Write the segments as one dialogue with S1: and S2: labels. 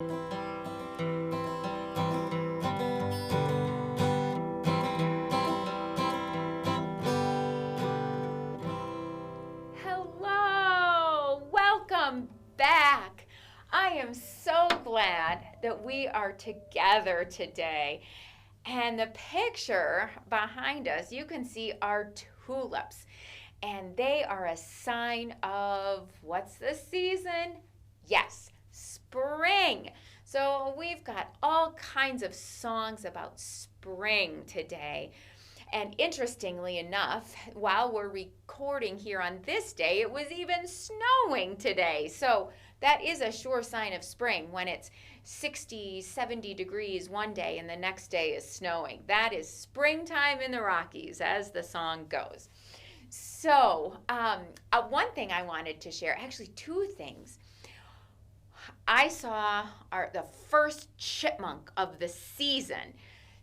S1: Hello, welcome back. I am so glad that we are together today. And the picture behind us, you can see our tulips. And they are a sign of what's the season? Yes, spring. So we've got all kinds of songs about spring today. And interestingly enough, while we're recording here on this day, it was even snowing today. So that is a sure sign of spring when it's 60, 70 degrees one day and the next day is snowing. That is springtime in the Rockies, as the song goes. So, one thing I wanted to share, actually, two things. I saw the first chipmunk of the season.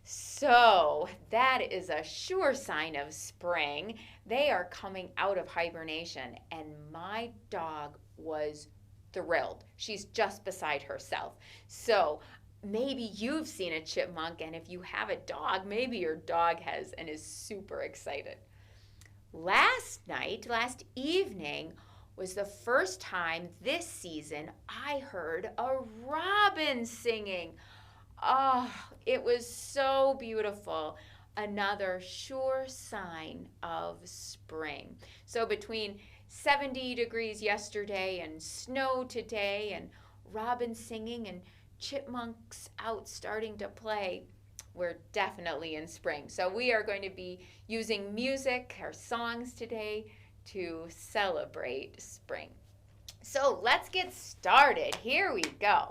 S1: So that is a sure sign of spring. They are coming out of hibernation, and my dog was thrilled. She's just beside herself. So maybe you've seen a chipmunk, and if you have a dog, maybe your dog has and is super excited. Last evening, was the first time this season I heard a robin singing. Oh, it was so beautiful. Another sure sign of spring. So between 70 degrees yesterday and snow today and robins singing and chipmunks out starting to play, we're definitely in spring. So we are going to be using music or songs today to celebrate spring. So let's get started. Here we go.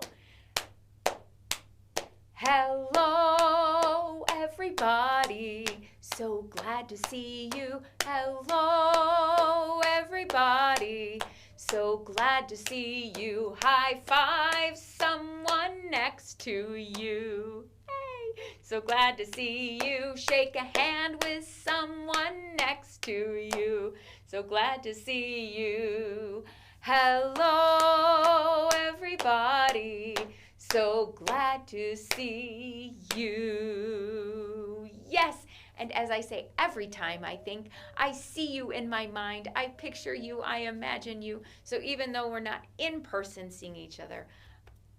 S1: Hello, everybody. So glad to see you. Hello, everybody. So glad to see you. High five someone next to you. Hey, so glad to see you. Shake a hand with someone next to you. So glad to see you. Hello, everybody. So glad to see you. Yes, and as I say every time, I think I see you in my mind. I picture you, I imagine you. So even though we're not in person seeing each other,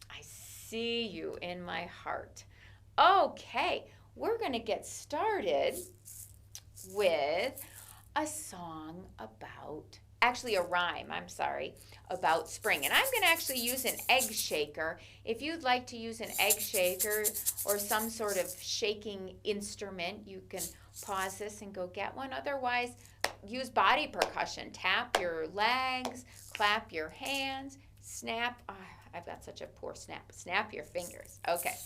S1: I see you in my heart. Okay, we're going to get started with a song about, actually a rhyme, about spring. And I'm going to actually use an egg shaker. If you'd like to use an egg shaker or some sort of shaking instrument, you can pause this and go get one. Otherwise, use body percussion. Tap your legs, clap your hands, snap. Oh, I've got such a poor snap. Snap your fingers. Okay.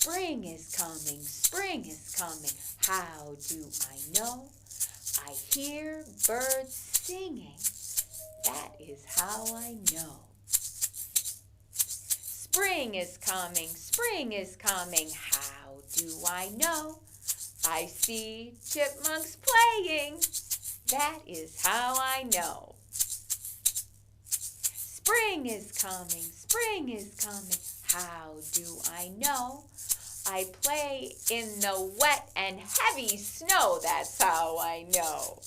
S1: Spring is coming, spring is coming. How do I know? I hear birds singing. That is how I know. Spring is coming, spring is coming. How do I know? I see chipmunks playing. That is how I know. Spring is coming, spring is coming. How do I know? I play in the wet and heavy snow, that's how I know.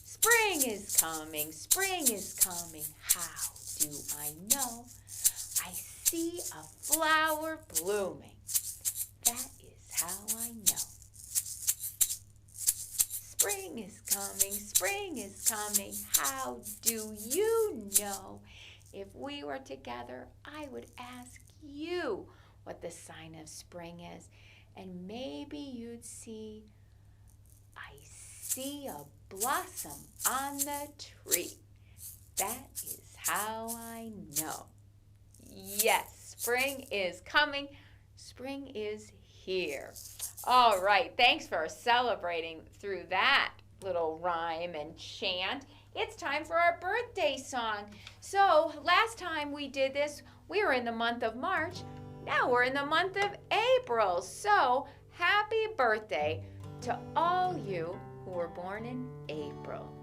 S1: Spring is coming, spring is coming, how do I know? I see a flower blooming, that is how I know. Spring is coming, how do you know? If we were together, I would ask you what the sign of spring is, and maybe you'd see, I see a blossom on the tree. That is how I know. Yes, spring is coming. Spring is here. All right, thanks for celebrating through that little rhyme and chant. It's time for our birthday song. So last time we did this, we were in the month of March. Now we're in the month of April. So happy birthday to all you who were born in April.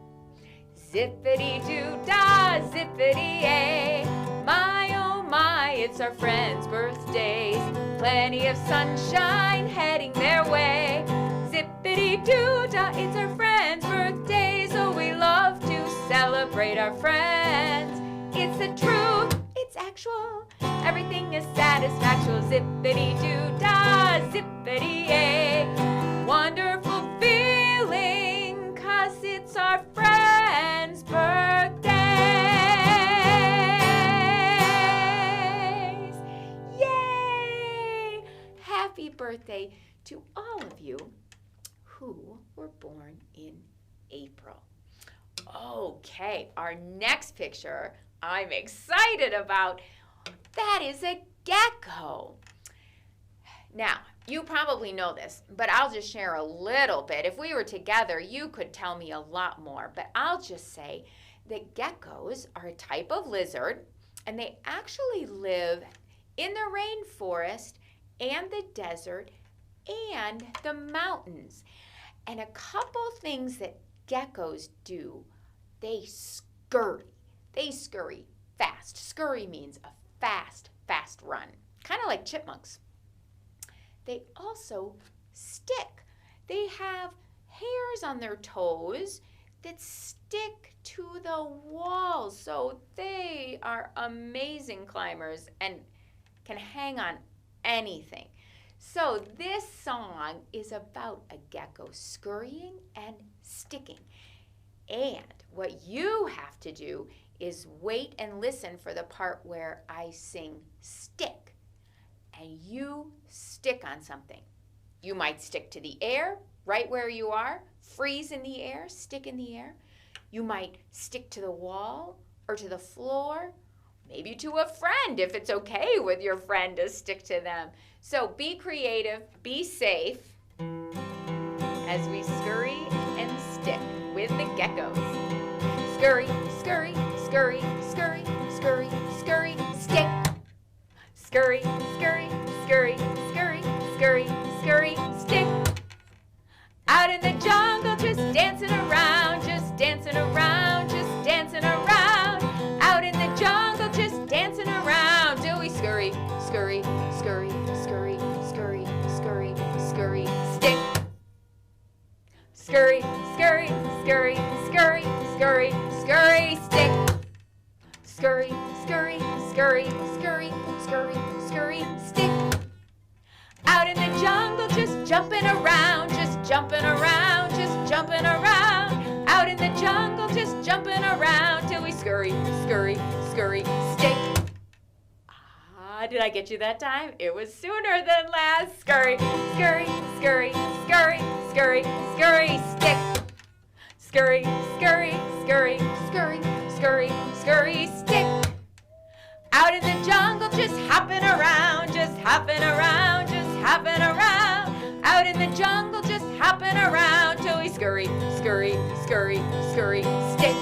S1: Zippity-doo-dah, zippity-yay. My, oh my, it's our friends' birthdays. Plenty of sunshine heading their way. Zippity-doo-dah, it's our friends' birthdays. Oh, we love to celebrate our friends. It's the truth, it's actual. Everything is satisfactual. Zippity-doo-dah, zippity-yay. Wonderful feeling, 'cause it's our friends' birthdays. Yay! Happy birthday to all of you who were born in April. Okay, our next picture I'm excited about. That is a gecko. Now, you probably know this, but I'll just share a little bit. If we were together, you could tell me a lot more, but I'll just say that geckos are a type of lizard, and they actually live in the rainforest and the desert and the mountains. And a couple things that geckos do, they scurry. They scurry fast. Scurry means a fast run, kind of like chipmunks. They also stick. They have hairs on their toes that stick to the walls. So they are amazing climbers and can hang on anything. So this song is about a gecko scurrying and sticking. And what you have to do is wait and listen for the part where I sing stick. And you stick on something. You might stick to the air, right where you are, freeze in the air, stick in the air. You might stick to the wall or to the floor, maybe to a friend if it's okay with your friend to stick to them. So be creative, be safe as we scurry and stick with the geckos. Scurry, scurry, scurry, scurry, scurry, scurry, stick. Scurry, scurry, scurry, scurry, scurry, scurry, stick. Out in the jungle, just dancing around, just dancing around, just dancing around. Out in the jungle, just dancing around. Till we scurry, scurry, scurry, scurry, scurry, scurry, scurry, stick. Scurry, scurry, scurry, scurry, scurry, scurry, stick. Scurry, scurry, scurry, scurry, scurry, scurry, stick. Out in the jungle, just jumping around, just jumping around, just jumping around. Out in the jungle, just jumping around till we scurry, scurry, scurry, stick. Did I get you that time? It was sooner than last. Scurry, scurry, scurry, scurry, scurry, scurry, stick. Scurry, scurry, scurry, scurry, scurry, scurry, stick. Out in the jungle, just hopping around, just hopping around, just hopping around. Out in the jungle, just hopping around till we scurry, scurry, scurry, scurry, stick.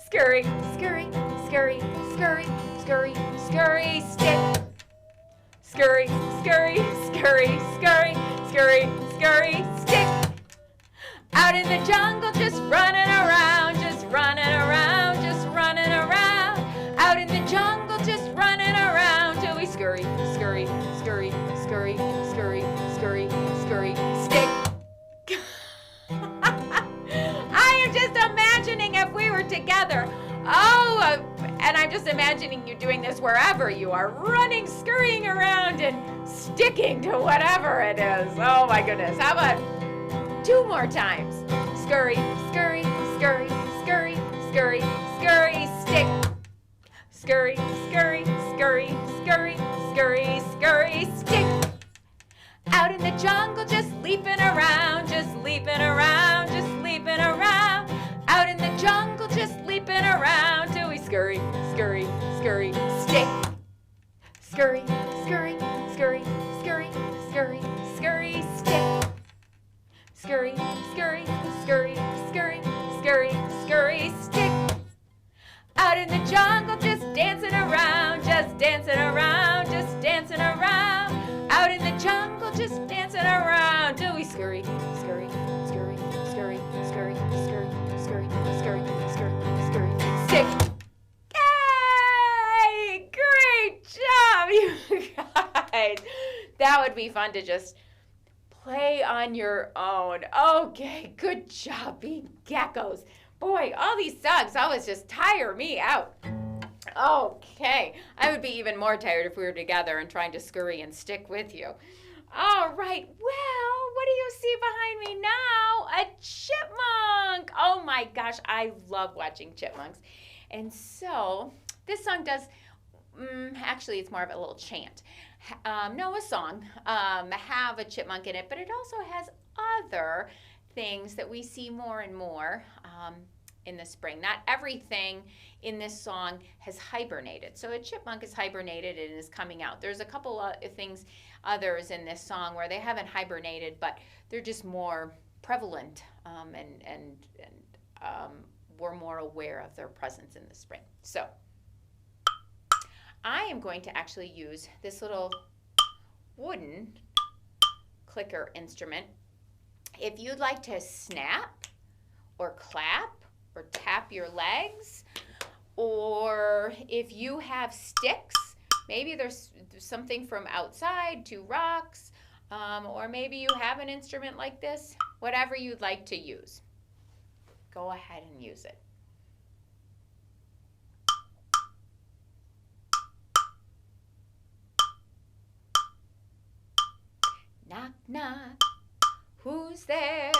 S1: Scurry, scurry, scurry, scurry, scurry, scurry, stick. Scurry, scurry, scurry, scurry, scurry, scurry, stick. Out in the jungle, just running around, just running around, just running around. Out in the jungle, just running around till we scurry, scurry, scurry, scurry, scurry, scurry, scurry, stick. I am just imagining if we were together. And I'm just imagining you doing this wherever you are, running, scurrying around, and sticking to whatever it is. Oh my goodness. How about 2 more times? Scurry, scurry, scurry, scurry, scurry, scurry, stick. Scurry, scurry, scurry, scurry, scurry, scurry, stick. Out in the jungle, just leaping around, just leaping around, just leaping around. Out in the jungle, just leaping around till we scurry, scurry, scurry, stick. Scurry, scurry, scurry, scurry, scurry, scurry, stick. Scurry, scurry, scurry, scurry, scurry, scurry, stick. Out in the jungle, just dancing around, just dancing around, just dancing around. Out in the jungle, just dancing around till we scurry, scurry, scurry, scurry, scurry, scurry, scurry, scurry, That would be fun to just play on your own. Okay, good job being geckos. Boy, all these songs always just tire me out. Okay, I would be even more tired if we were together and trying to scurry and stick with you. All right, well, what do you see behind me now? A chipmunk. Oh my gosh, I love watching chipmunks. And so this song does, actually it's more of a little chant. No, a song, have a chipmunk in it, but it also has other things that we see more and more in the spring. Not everything in this song has hibernated. So a chipmunk is hibernated and is coming out. There's a couple of things, others in this song where they haven't hibernated, but they're just more prevalent and we're more aware of their presence in the spring. So I am going to actually use this little wooden clicker instrument. If you'd like to snap or clap or tap your legs, or if you have sticks, maybe there's something from outside, 2 rocks, or maybe you have an instrument like this, whatever you'd like to use, go ahead and use it. Knock, knock, who's there?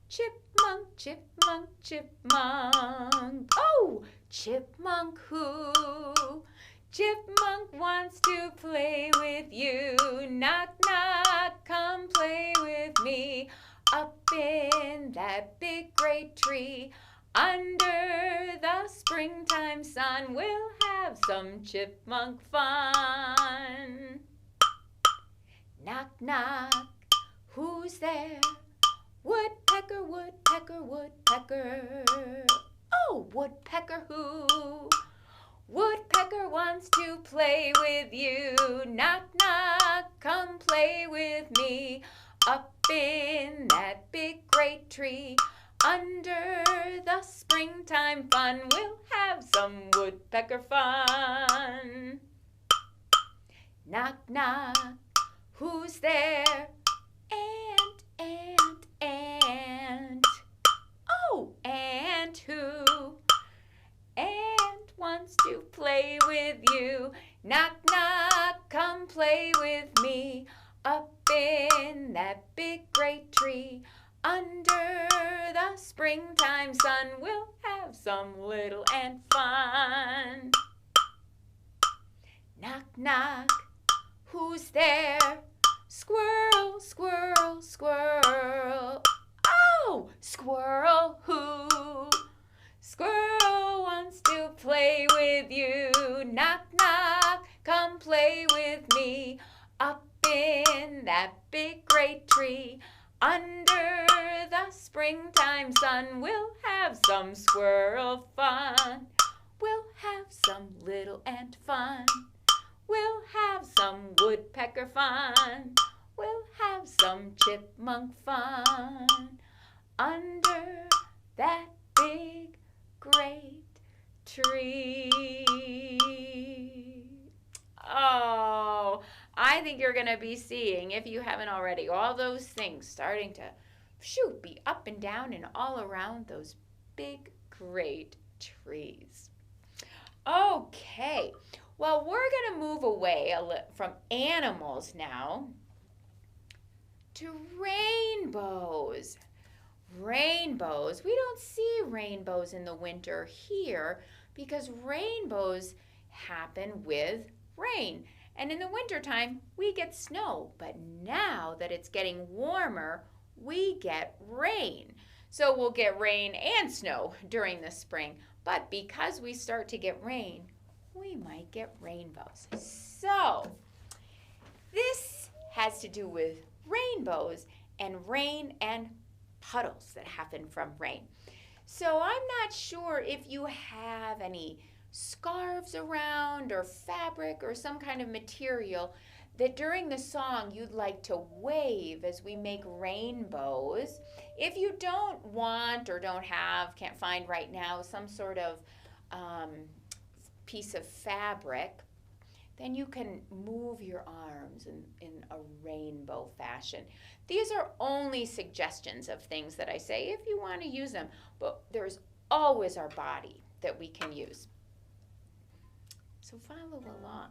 S1: Chipmunk, chipmunk, chipmunk. Oh, chipmunk who? Chipmunk wants to play with you. Knock, knock, come play with me. Up in that big great tree, under the springtime sun, we'll have some chipmunk fun. Knock, knock, who's there? Woodpecker, woodpecker, woodpecker. Oh, woodpecker who? Woodpecker wants to play with you. Knock, knock, come play with me. Up in that big great tree, under the springtime fun, we'll have some woodpecker fun. Knock, knock, who's there? Ant, ant, ant. Oh, ant who? Ant wants to play with you. Knock, knock, come play with me. Up in that big great tree, under the springtime sun, we'll have some little ant fun. Knock, knock, who's there? Squirrel, squirrel, squirrel. Oh, squirrel who? Squirrel wants to play with you. Knock, knock, come play with me. Up in that big great tree, under the springtime sun, we'll have some squirrel fun. We'll have some little ant fun. We'll have some woodpecker fun. We'll have some chipmunk fun under that big great tree. Oh, I think you're going to be seeing, if you haven't already, all those things starting to be up and down and all around those big great trees. Okay, well, we're going to move away from animals now to rainbows. Rainbows. We don't see rainbows in the winter here because rainbows happen with rain. And in the wintertime, we get snow. But now that it's getting warmer, we get rain. So we'll get rain and snow during the spring. But because we start to get rain, we might get rainbows. So this has to do with rainbows and rain and puddles that happen from rain. So I'm not sure if you have any scarves around or fabric or some kind of material that during the song you'd like to wave as we make rainbows. If you don't want or don't have, can't find right now, some sort of piece of fabric then you can move your arms in a rainbow fashion. These are only suggestions of things that I say if you want to use them, but there's always our body that we can use. So follow along.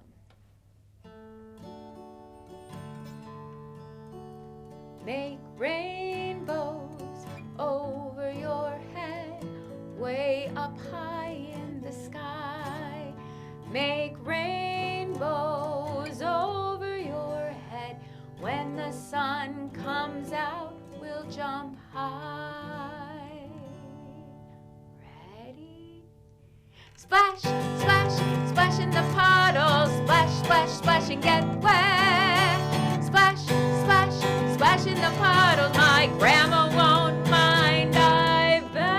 S1: Make rainbows over your head, way up high in the sky. Make rainbows over your head. When the sun comes out, we'll jump high. Ready? Splash, splash, splash in the puddle. Splash, splash, splash and get wet. Splash, splash, splash in the puddle. My grandma won't mind, I bet.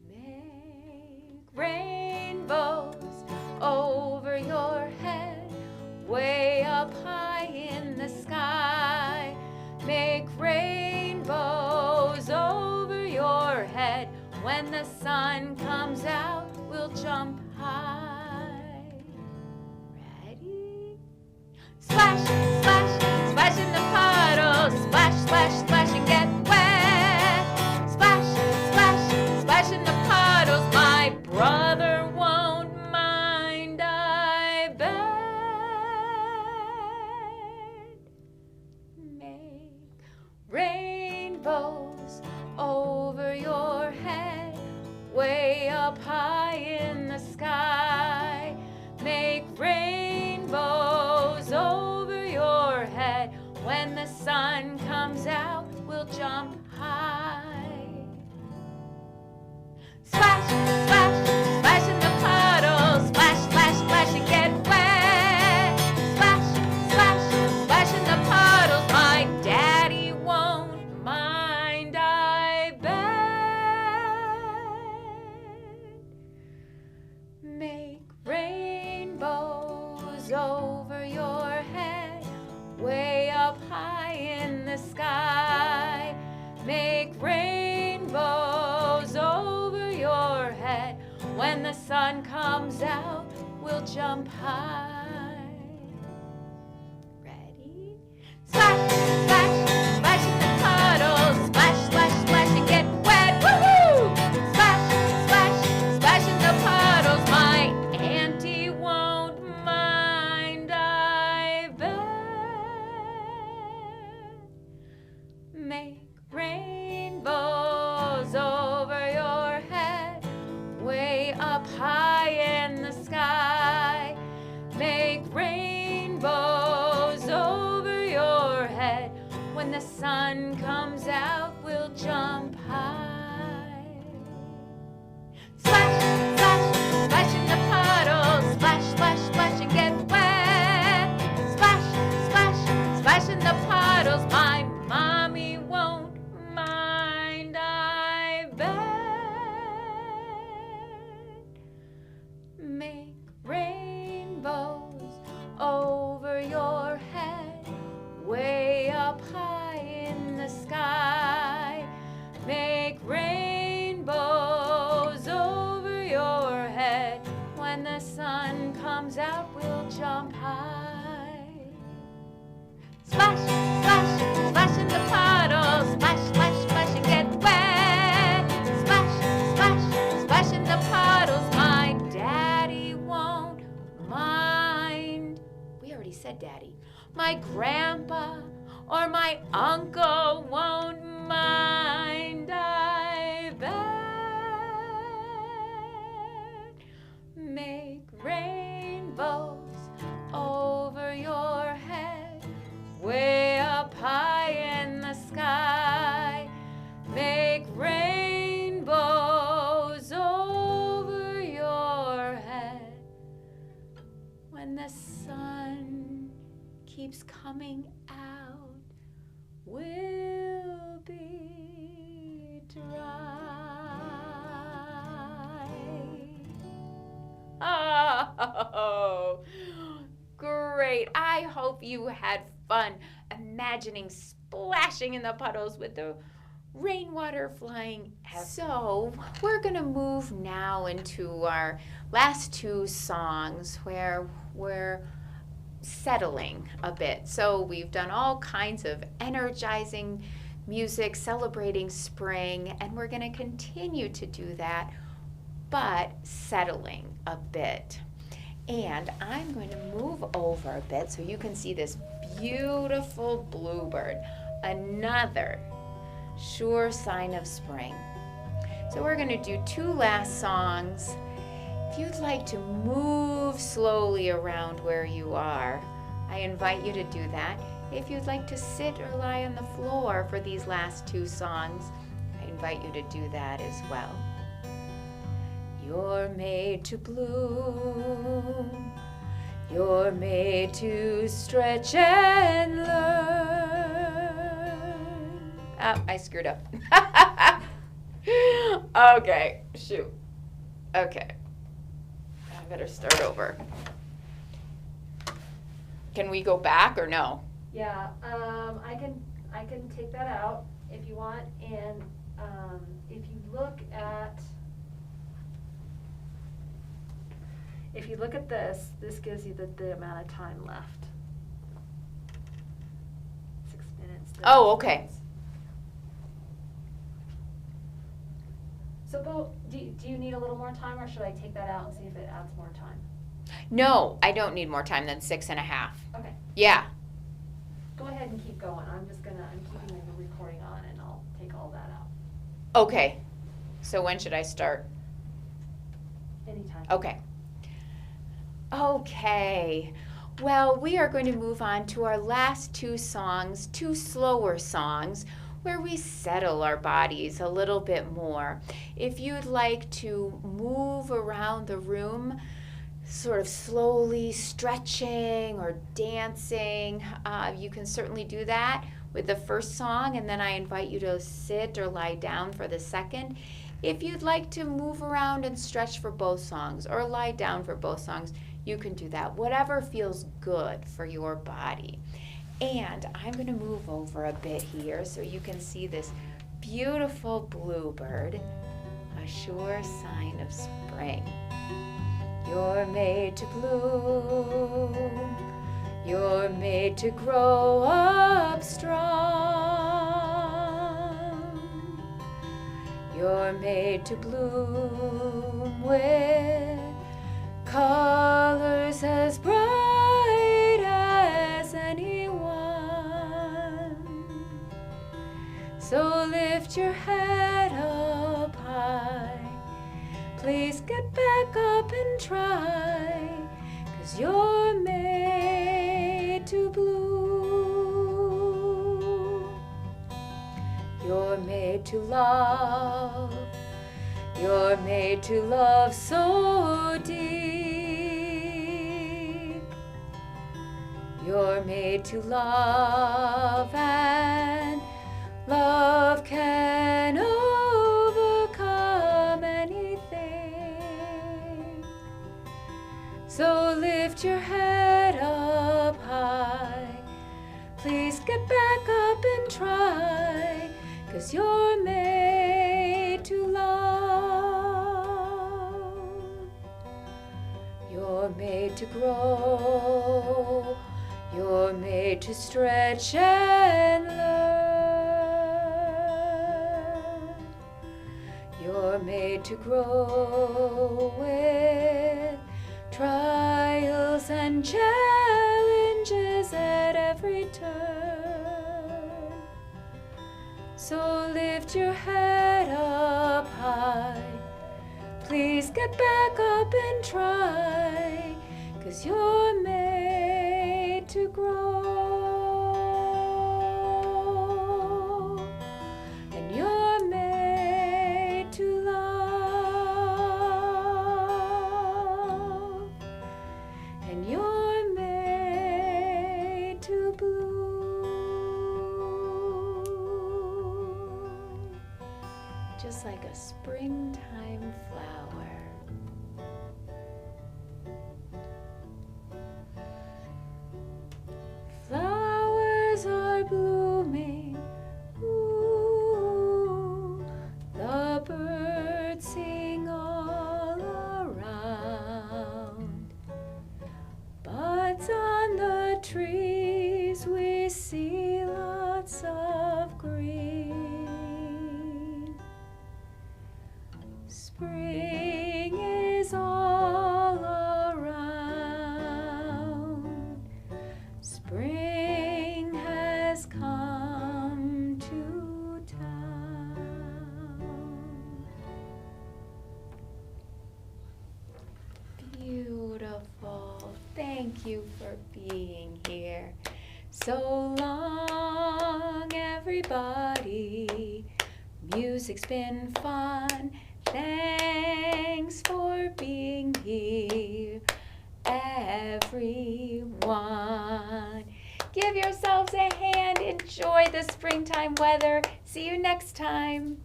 S1: Make rainbows over your head, way up high in the sky. Make rainbows over your head. When the sun comes out, we'll jump high. Ready? Splash, splash, splash in the puddle. Splash, splash, splash and get wet. Splash, splash, splash in the puddles. My brother won't mind, I bet. Make rainbows over your head, way up high in the sky. Make rainbows over your head. When the sun comes out, we'll jump high. Splash, splash, splash in the puddle. Splash, splash, splash and get wet. Splash, splash, splash in the puddles. My daddy won't mind, I bet. Make rainbows over your head, way up high in the sky. Make rainbows over your head. When the sun comes out, we'll jump high. Ready? Splash, splash, splash in the puddle. Splash, splash, splash and get wet. Woohoo! Splash, splash, splash in the puddles. My auntie won't mind, I bet. Make rainbows over your head, way up high in the sky. Make rainbows over your head. When the sun comes out, we'll jump high. Splash, splash, splash in the puddle. Splash, splash, splash and get wet. Splash, splash, splash in the puddles. My mommy won't mind, I bet. Make rainbows over your head, way up high in the sky. Make rainbows over your head. When the sun comes out, we'll jump high. Splash, splash, splash in the puddle. Splash, splash, splash and get wet. Splash, splash, splash in the puddles. My daddy won't mind. We already said daddy. My grandpa or my uncle won't mind, I bet. Make rainbows over your head, way up high in the sky. Make rainbows over your head. When the sun keeps coming out, we'll be dry. Oh, great. I hope you had fun imagining splashing in the puddles with the rainwater flying. So we're going to move now into our last two songs where we're settling a bit. So we've done all kinds of energizing music, celebrating spring, and we're going to continue to do that, but settling a bit. And I'm going to move over a bit so you can see this beautiful bluebird, another sure sign of spring. So we're going to do two last songs. If you'd like to move slowly around where you are, I invite you to do that. If you'd like to sit or lie on the floor for these last two songs, I invite you to do that as well. You're made to bloom. You're made to stretch and learn. Oh, I screwed up. Okay, shoot. Okay. I better start over. Can we go back or no?
S2: Yeah, I can take that out if you want, and if you look at this gives you the amount of time left. 6 minutes.
S1: Oh, okay.
S2: So, Bo, do you need a little more time, or should I take that out and see if it adds more time?
S1: No, I don't need more time than 6.5.
S2: Okay.
S1: Yeah.
S2: Go ahead and keep going. I'm keeping the recording on, and I'll take all that out.
S1: Okay. So when should I start?
S2: Anytime.
S1: Okay. Okay. Well, we are going to move on to our last two songs, two slower songs, where we settle our bodies a little bit more. If you'd like to move around the room, sort of slowly stretching or dancing, you can certainly do that with the first song, and then I invite you to sit or lie down for the second. If you'd like to move around and stretch for both songs or lie down for both songs, you can do that. Whatever feels good for your body. And I'm going to move over a bit here so you can see this beautiful bluebird, a sure sign of spring. You're made to bloom. You're made to grow up strong. You're made to bloom with colors as bright as anyone. So lift your head up high. Please get back up and try, 'cause you're made to bloom. You're made to love. You're made to love so deep. You're made to love, and love can overcome anything. So lift your head up high. Please get back up and try, 'cause you're made to love. You're made to grow. You're made to stretch and learn. You're made to grow with trials and challenges at every turn. So lift your head up high. Please get back up and try, 'cause you're made to grow. And you're made to love. And you're made to bloom. Just like a springtime flower. Flowers are blooming, ooh, Spring is all around. Spring has come to town. Beautiful. Thank you for being here. So long, everybody. Music's been fun. Thanks for being here, everyone. Give yourselves a hand. Enjoy the springtime weather. See you next time.